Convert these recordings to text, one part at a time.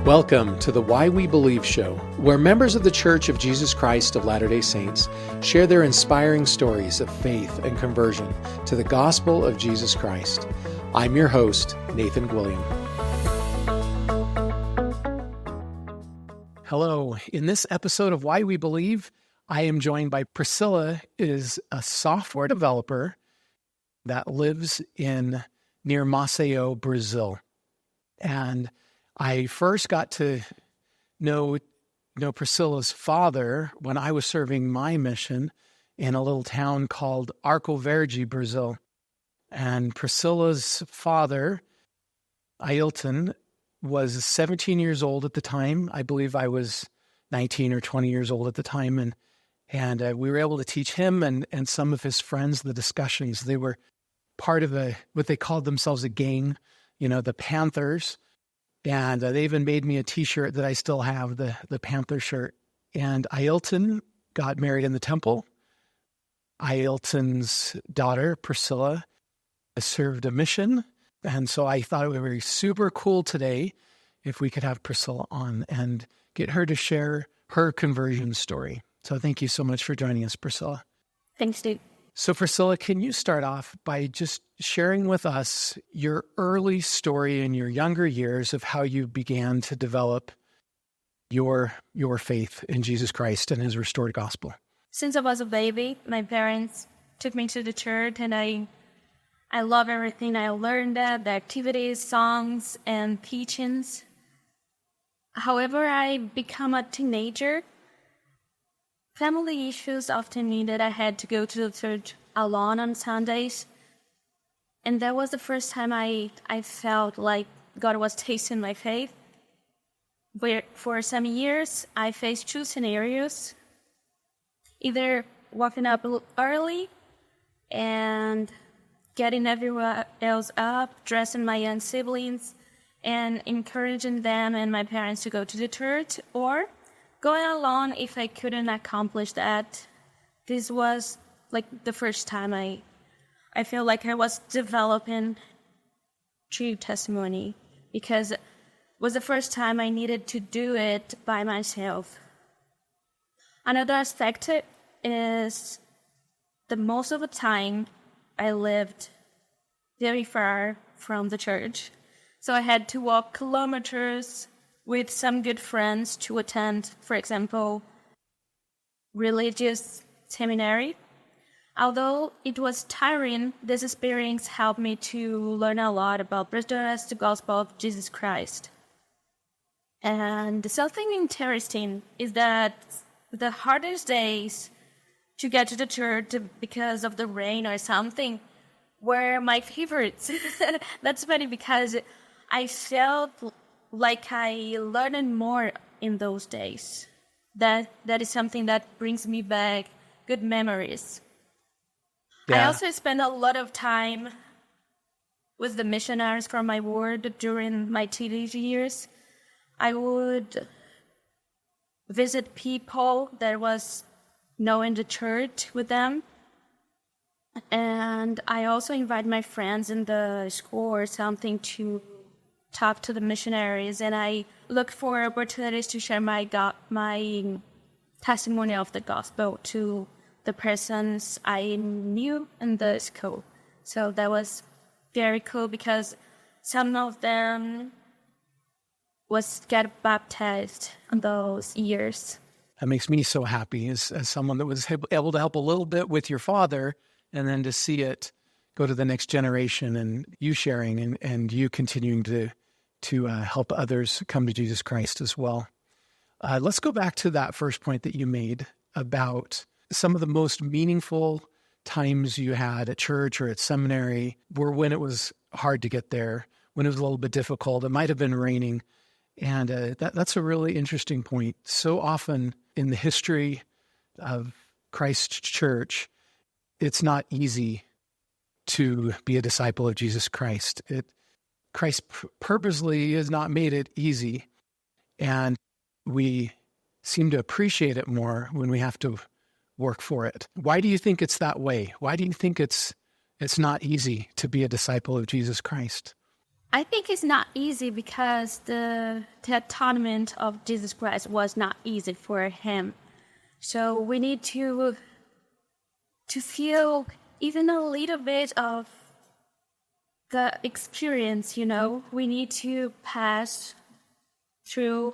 Welcome to the Why We Believe show, where members of the Church of Jesus Christ of Latter-day Saints share their inspiring stories of faith and conversion to the gospel of Jesus Christ. I'm your host, Nathan Gwilliam. Hello. In this episode of Why We Believe, I am joined by Priscilla, is a software developer that lives near Maceió, Brazil. And I first got to know Priscilla's father when I was serving my mission in a little town called Arco Verde, Brazil. And Priscilla's father, Ailton, was 17 years old at the time. I believe I was 19 or 20 years old at the time. And we were able to teach him and some of his friends the discussions. They were part of what they called themselves a gang, the Panthers. And they even made me a T-shirt that I still have, the Panther shirt. And Ailton got married in the temple. Ailton's daughter, Priscilla, served a mission. And so I thought it would be super cool today if we could have Priscilla on and get her to share her conversion story. So thank you so much for joining us, Priscilla. Thanks, Duke. So Priscilla, can you start off by just sharing with us your early story in your younger years of how you began to develop your faith in Jesus Christ and his restored gospel? Since I was a baby, my parents took me to the church, and I love everything I learned there, the activities, songs, and teachings. However, I become a teenager. Family issues often mean that I had to go to the church alone on Sundays. And that was the first time I felt like God was tasting my faith. But for some years, I faced two scenarios. Either waking up early and getting everyone else up, dressing my young siblings, and encouraging them and my parents to go to the church, or going alone if I couldn't accomplish that. This was like the first time I feel like I was developing true testimony, because it was the first time I needed to do it by myself. Another aspect is that most of the time I lived very far from the church. So I had to walk kilometers with some good friends to attend, for example, religious seminary. Although it was tiring, this experience helped me to learn a lot about the gospel of Jesus Christ. And something interesting is that the hardest days to get to the church because of the rain or something were my favorites. That's funny, because I felt like I learned more in those days. That is something that brings me back good memories. Yeah. I also spent a lot of time with the missionaries from my ward during my teenage years. I would visit people that was knowing the church with them. And I also invite my friends in the school or something to talk to the missionaries, and I look for opportunities to share my testimony of the gospel to the persons I knew in the school. So that was very cool, because some of them get baptized in those years. That makes me so happy as someone that was able to help a little bit with your father, and then to see it go to the next generation, and you sharing and you continuing to help others come to Jesus Christ as well. Let's go back to that first point that you made about some of the most meaningful times you had at church or at seminary were when it was hard to get there, when it was a little bit difficult. It might have been raining. And that's a really interesting point. So often in the history of Christ's church, it's not easy to be a disciple of Jesus Christ. Christ purposely has not made it easy, and we seem to appreciate it more when we have to work for it. Why do you think it's that way? Why do you think it's not easy to be a disciple of Jesus Christ? I think it's not easy because the atonement of Jesus Christ was not easy for him. So we need to feel even a little bit of the experience, We need to pass through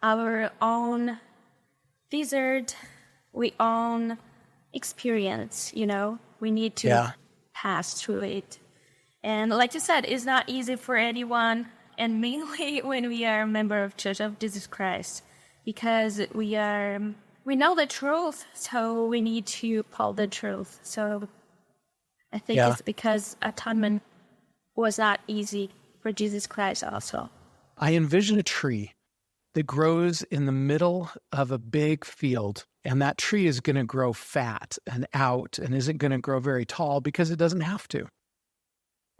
our own desert, we own experience, We need to pass through it. And like you said, it's not easy for anyone, and mainly when we are a member of Church of Jesus Christ, because we know the truth, so we need to follow the truth. So I think it's because atonement was not easy for Jesus Christ also. I envision a tree that grows in the middle of a big field, and that tree is going to grow fat and out and isn't going to grow very tall because it doesn't have to.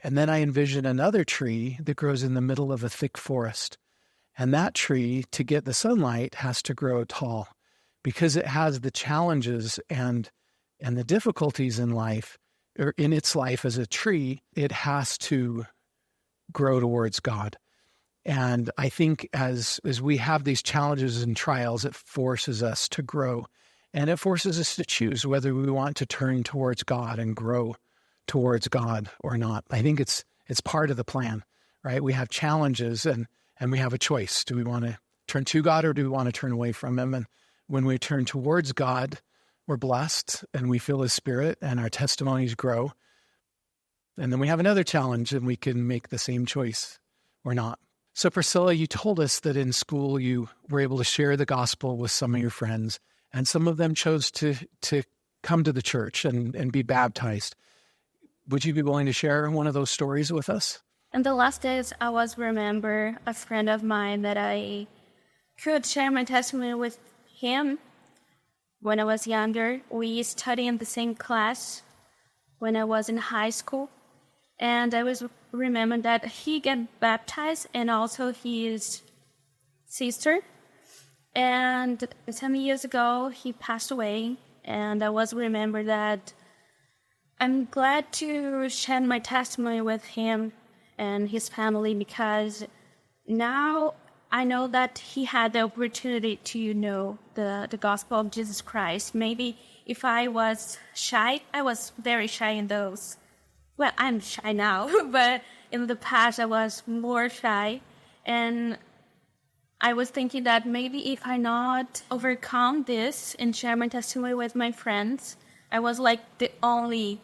And then I envision another tree that grows in the middle of a thick forest. And that tree, to get the sunlight, has to grow tall because it has the challenges and the difficulties in life, or in its life as a tree. It has to grow towards God. And I think as we have these challenges and trials, it forces us to grow. And it forces us to choose whether we want to turn towards God and grow towards God or not. I think it's part of the plan, right? We have challenges and we have a choice. Do we want to turn to God or do we want to turn away from him? And when we turn towards God, we're blessed and we feel his spirit and our testimonies grow. And then we have another challenge and we can make the same choice or not. So Priscilla, you told us that in school you were able to share the gospel with some of your friends, and some of them chose to come to the church and be baptized. Would you be willing to share one of those stories with us? In the last days, I was remember a friend of mine that I could share my testimony with him. When I was younger, we studied in the same class when I was in high school. And I was remember that he got baptized and also his sister. And some years ago, he passed away. And I was remember that I'm glad to share my testimony with him and his family because now I know that he had the opportunity to know the gospel of Jesus Christ. Maybe if I was shy, I was very shy in those. Well, I'm shy now, but in the past I was more shy. And I was thinking that maybe if I not overcome this and share my testimony with my friends, I was like the only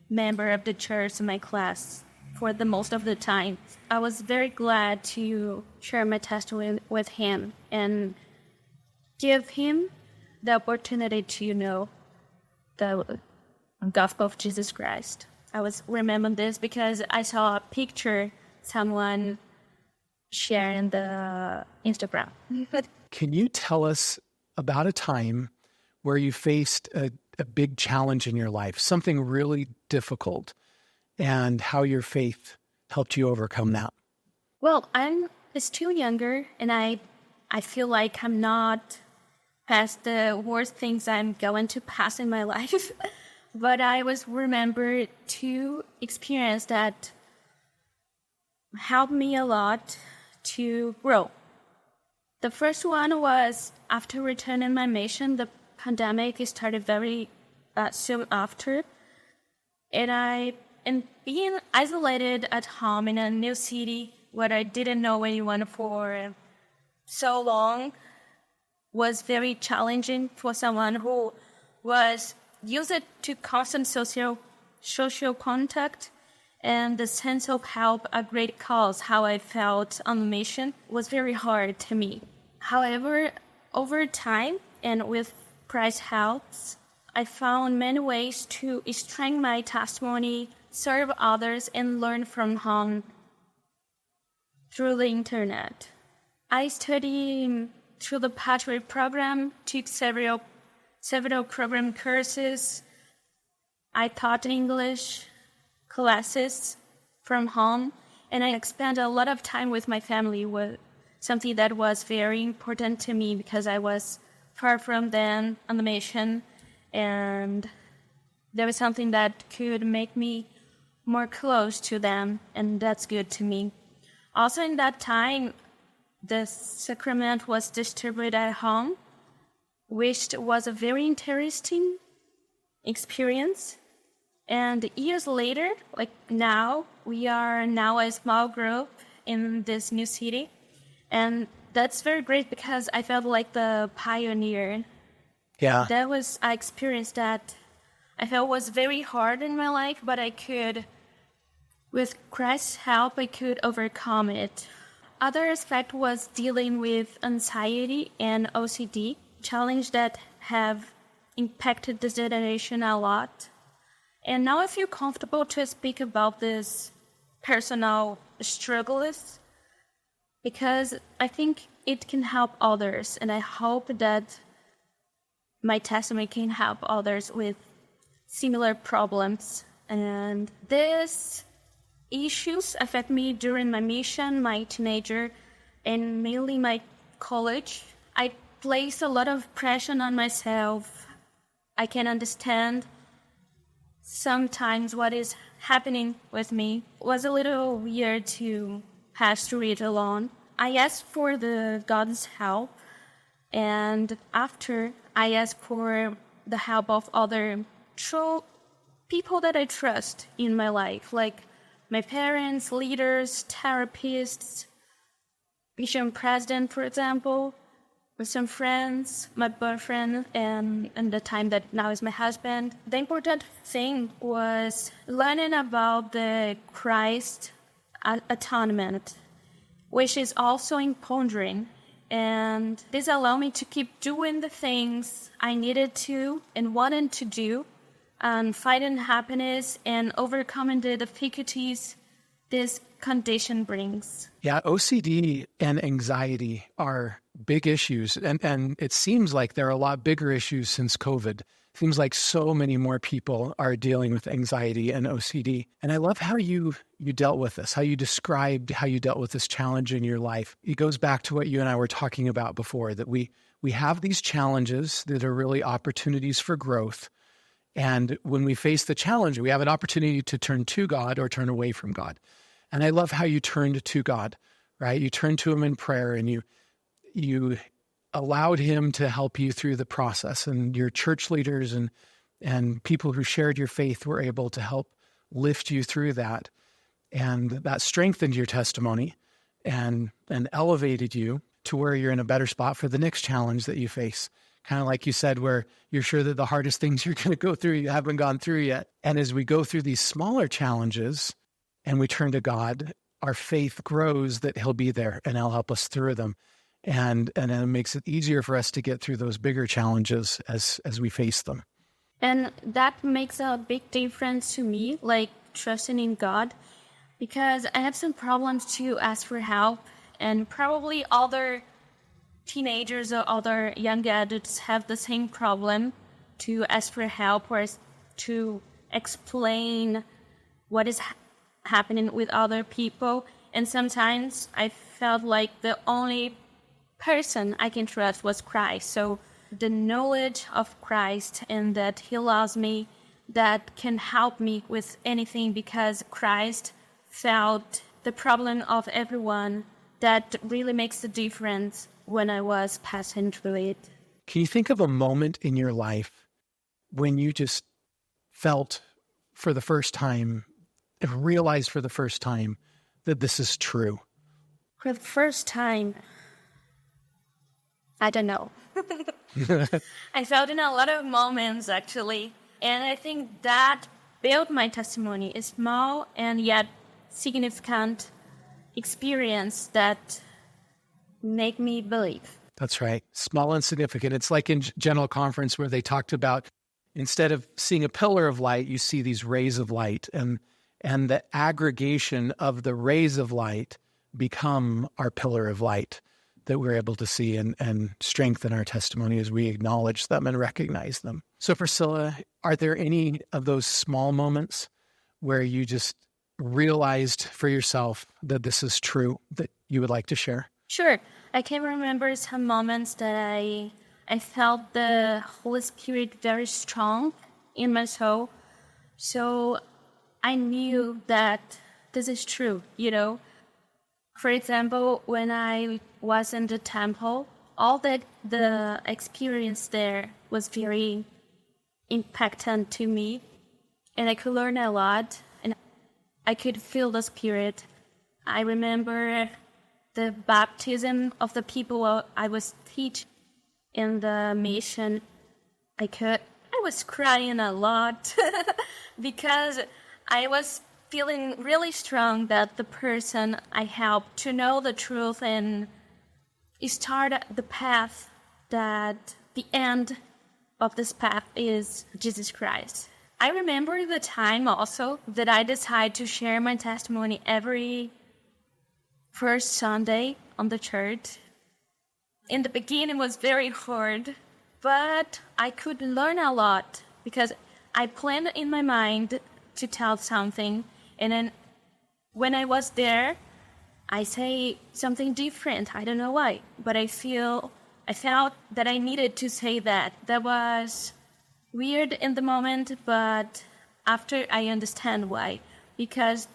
member of the church in my class for the most of the time. I was very glad to share my testimony with him and give him the opportunity to know the gospel of Jesus Christ. I was remembering this because I saw a picture someone shared in the Instagram. Can you tell us about a time where you faced a big challenge in your life, something really difficult, and how your faith helped you overcome that? Well, I'm still younger, and I feel like I'm not past the worst things I'm going to pass in my life. But I was remembered to experience that helped me a lot to grow. The first one was after returning my mission, the pandemic started very soon after. And being isolated at home in a new city where I didn't know anyone for so long was very challenging for someone who was used to constant social contact, and the sense of help a great cause, how I felt on the mission, was very hard to me. However, over time and with Christ's help, I found many ways to strengthen my testimony, serve others, and learn from home through the internet. I studied through the Pathway program, took several program courses. I taught English classes from home, and I spent a lot of time with my family, with something that was very important to me because I was far from them on the mission, and there was something that could make me more close to them, and that's good to me. Also in that time, the sacrament was distributed at home, which was a very interesting experience. And years later, like now, we are now a small group in this new city. And that's very great because I felt like the pioneer. Yeah. That was an experience that I felt was very hard in my life, but with Christ's help, I could overcome it. Other aspect was dealing with anxiety and OCD, challenge that have impacted this generation a lot. And now I feel comfortable to speak about this personal struggles because I think it can help others, and I hope that my testimony can help others with similar problems. And these issues affect me during my mission, my teenager, and mainly my college. I place a lot of pressure on myself. I can understand sometimes what is happening with me. It was a little weird to pass through it alone. I asked for the God's help, and after I asked for the help of other people that I trust in my life, like my parents, leaders, therapists, mission president, for example, with some friends, my boyfriend, and the time that now is my husband. The important thing was learning about the Christ atonement, which is also in pondering. And this allowed me to keep doing the things I needed to and wanted to do, and finding happiness and overcoming the difficulties this condition brings. Yeah, OCD and anxiety are big issues. And it seems like there are a lot bigger issues since COVID. It seems like so many more people are dealing with anxiety and OCD. And I love how you dealt with this, how you described how you dealt with this challenge in your life. It goes back to what you and I were talking about before, that we have these challenges that are really opportunities for growth. And when we face the challenge, we have an opportunity to turn to God or turn away from God. And I love how you turned to God, right? You turned to him in prayer, and you allowed him to help you through the process. And your church leaders and people who shared your faith were able to help lift you through that. And that strengthened your testimony and elevated you to where you're in a better spot for the next challenge that you face. Kind of like you said, where you're sure that the hardest things you're going to go through, you haven't gone through yet. And as we go through these smaller challenges and we turn to God, our faith grows that he'll be there and he'll help us through them. And then it makes it easier for us to get through those bigger challenges as we face them. And that makes a big difference to me, like trusting in God, because I have some problems to ask for help, and probably other teenagers or other young adults have the same problem to ask for help or to explain what is happening with other people. And sometimes I felt like the only person I can trust was Christ. So the knowledge of Christ and that he loves me, that can help me with anything, because Christ felt the problem of everyone. That really makes a difference when I was passing through it. Can you think of a moment in your life when you just felt for the first time, realized for the first time that this is true? For the first time, I don't know. I felt in a lot of moments, actually. And I think that built my testimony, a small and yet significant experience that make me believe. That's right. Small and significant. It's like in General Conference where they talked about, instead of seeing a pillar of light, you see these rays of light. And the aggregation of the rays of light become our pillar of light that we're able to see and strengthen our testimony as we acknowledge them and recognize them. So Priscilla, are there any of those small moments where you just realized for yourself that this is true that you would like to share? Sure. I can remember some moments that I felt the Holy Spirit very strong in my soul. So I knew that this is true, For example, when I was in the temple, all that the experience there was very impactant to me, and I could learn a lot, and I could feel the Spirit. I remember the baptism of the people I was teaching in the mission. I was crying a lot because I was feeling really strong that the person I helped to know the truth and start the path, that the end of this path is Jesus Christ. I remember the time also that I decided to share my testimony every first Sunday on the church. In the beginning, it was very hard, but I could learn a lot because I planned in my mind to tell something, and then when I was there, I say something different. I don't know why, but I felt that I needed to say that. That was weird in the moment, but after I understand why, because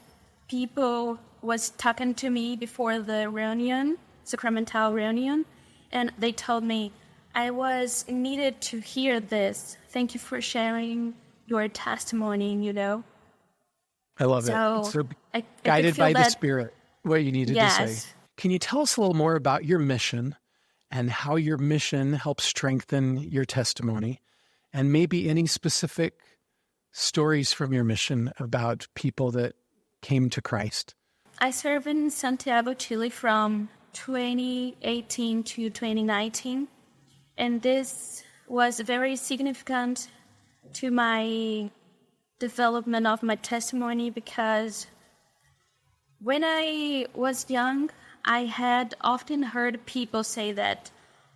people was talking to me before the reunion, sacramental reunion, and they told me I was needed to hear this. Thank you for sharing your testimony, I love it. So It's so I guided could feel by the that. Spirit, what you needed to say. Can you tell us a little more about your mission and how your mission helps strengthen your testimony, and maybe any specific stories from your mission about people that came to Christ? I served in Santiago, Chile from 2018 to 2019, and this was very significant to my development of my testimony because when I was young, I had often heard people say that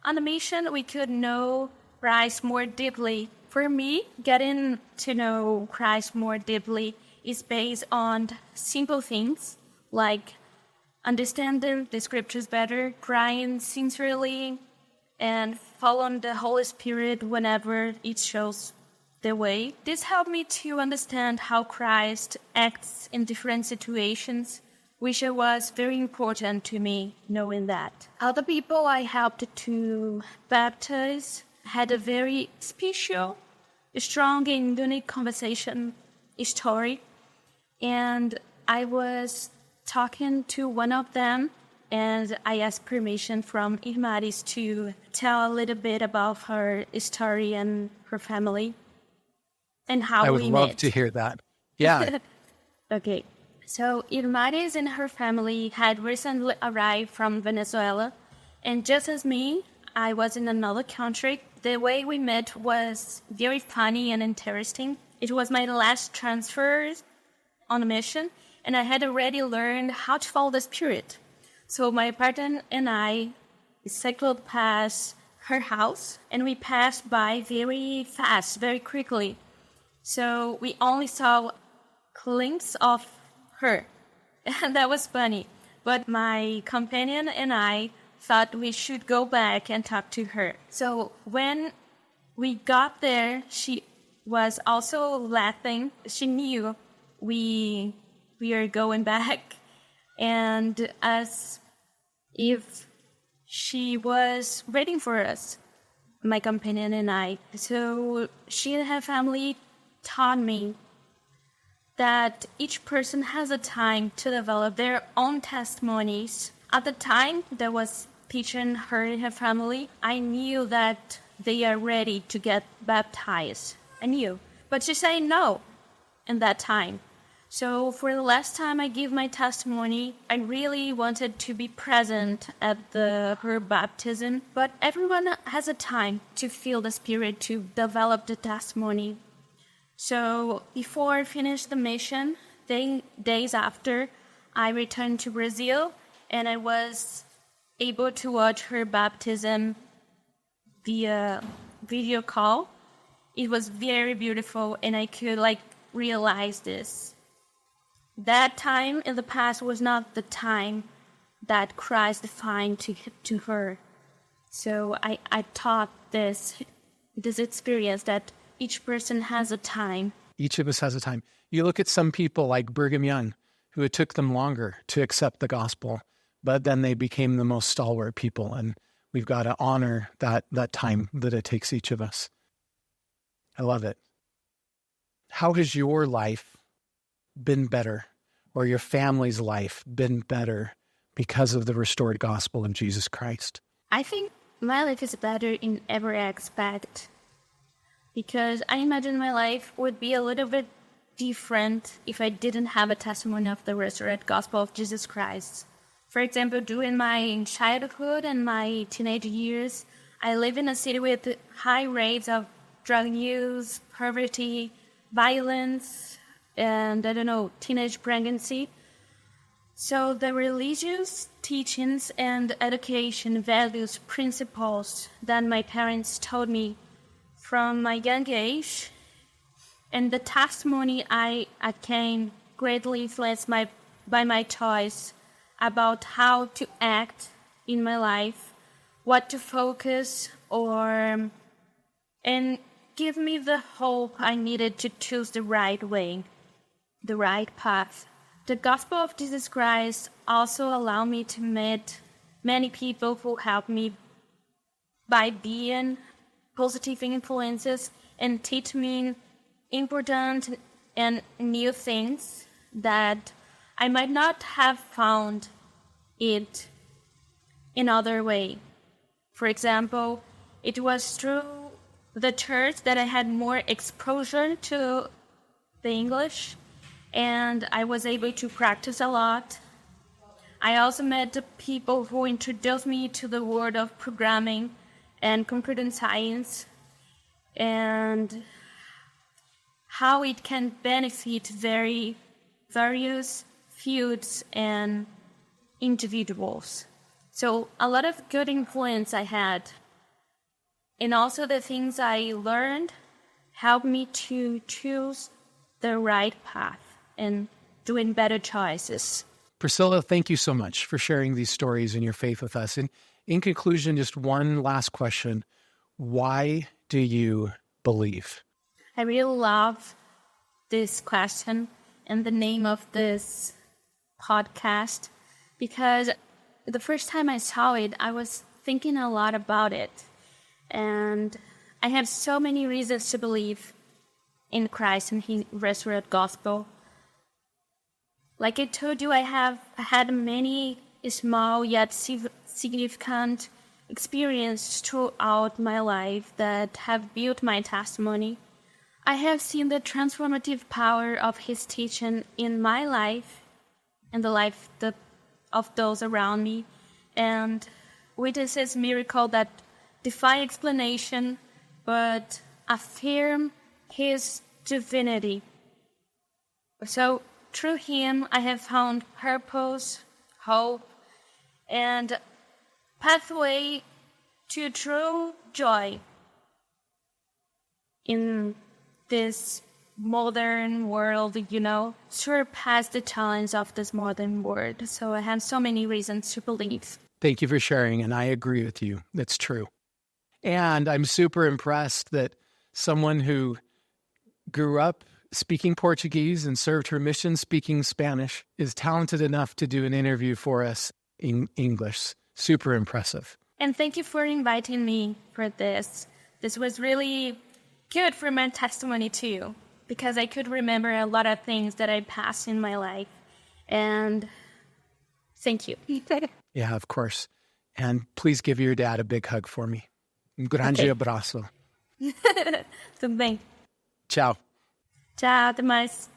on a mission we could know Christ more deeply. For me, getting to know Christ more deeply is based on simple things like understanding the scriptures better, crying sincerely, and following the Holy Spirit whenever it shows the way. This helped me to understand how Christ acts in different situations, which was very important to me, knowing that. Other people I helped to baptize had a very special, strong and unique conversation story, and I was talking to one of them, and I asked permission from Irmaris to tell a little bit about her story and her family and how we met. I would love to hear that. Yeah. Okay. So Irmaris and her family had recently arrived from Venezuela, and just as me, I was in another country. The way we met was very funny and interesting. It was my last transfer on a mission, and I had already learned how to follow the Spirit. So my partner and I cycled past her house, and we passed by very fast, very quickly. So we only saw a glimpse of her, and that was funny. But my companion and I thought we should go back and talk to her. So when we got there, she was also laughing. She knew we are going back, and as if she was waiting for us, my companion and I. So she and her family taught me that each person has a time to develop their own testimonies. At the time that was teaching her and her family, I knew that they are ready to get baptized. I knew. But she said no in that time. So for the last time I give my testimony, I really wanted to be present at her baptism. But everyone has a time to feel the Spirit, to develop the testimony. So before I finished the mission, days after, I returned to Brazil, and I was able to watch her baptism via video call. It was very beautiful, and I could realize this. That time in the past was not the time that Christ defined to her. So I taught this experience that each person has a time. Each of us has a time. You look at some people like Brigham Young, who it took them longer to accept the gospel, but then they became the most stalwart people. And we've got to honor that time that it takes each of us. I love it. How has your life been better, or your family's life been better because of the restored gospel of Jesus Christ? I think my life is better in every aspect, because I imagine my life would be a little bit different if I didn't have a testimony of the resurrected gospel of Jesus Christ. For example, during my childhood and my teenage years, I live in a city with high rates of drug use, poverty, violence, and teenage pregnancy. So the religious teachings and education values principles that my parents taught me from my young age, and the testimony I came greatly influenced by my choice about how to act in my life, what to focus on, and give me the hope I needed to choose the right way, the right path. The gospel of Jesus Christ also allowed me to meet many people who helped me by being positive influences and teach me important and new things that I might not have found it in other way. For example, it was through the church that I had more exposure to the English, and I was able to practice a lot. I also met the people who introduced me to the world of programming and computer science, and how it can benefit various fields and individuals. So a lot of good influence I had. And also the things I learned helped me to choose the right path and doing better choices. Priscilla, thank you so much for sharing these stories and your faith with us. And in conclusion, just one last question. Why do you believe? I really love this question and the name of this podcast, because the first time I saw it, I was thinking a lot about it. And I have so many reasons to believe in Christ and His resurrected gospel. Like I told you, I have had many small yet significant experiences throughout my life that have built my testimony. I have seen the transformative power of His teaching in my life and the life of those around me, and witnesses miracles that defy explanation but affirm His divinity. So through Him, I have found purpose, hope, and pathway to true joy in this modern world, surpass the challenge of this modern world. So I have so many reasons to believe. Thank you for sharing, and I agree with you. That's true. And I'm super impressed that someone who grew up speaking Portuguese and served her mission speaking Spanish is talented enough to do an interview for us in English. Super impressive. And thank you for inviting me for this. This was really good for my testimony too, because I could remember a lot of things that I passed in my life. And thank you. Yeah, of course. And please give your dad a big hug for me. Un grande abraço. Tudo bem. Ciao. Tchau, até mais.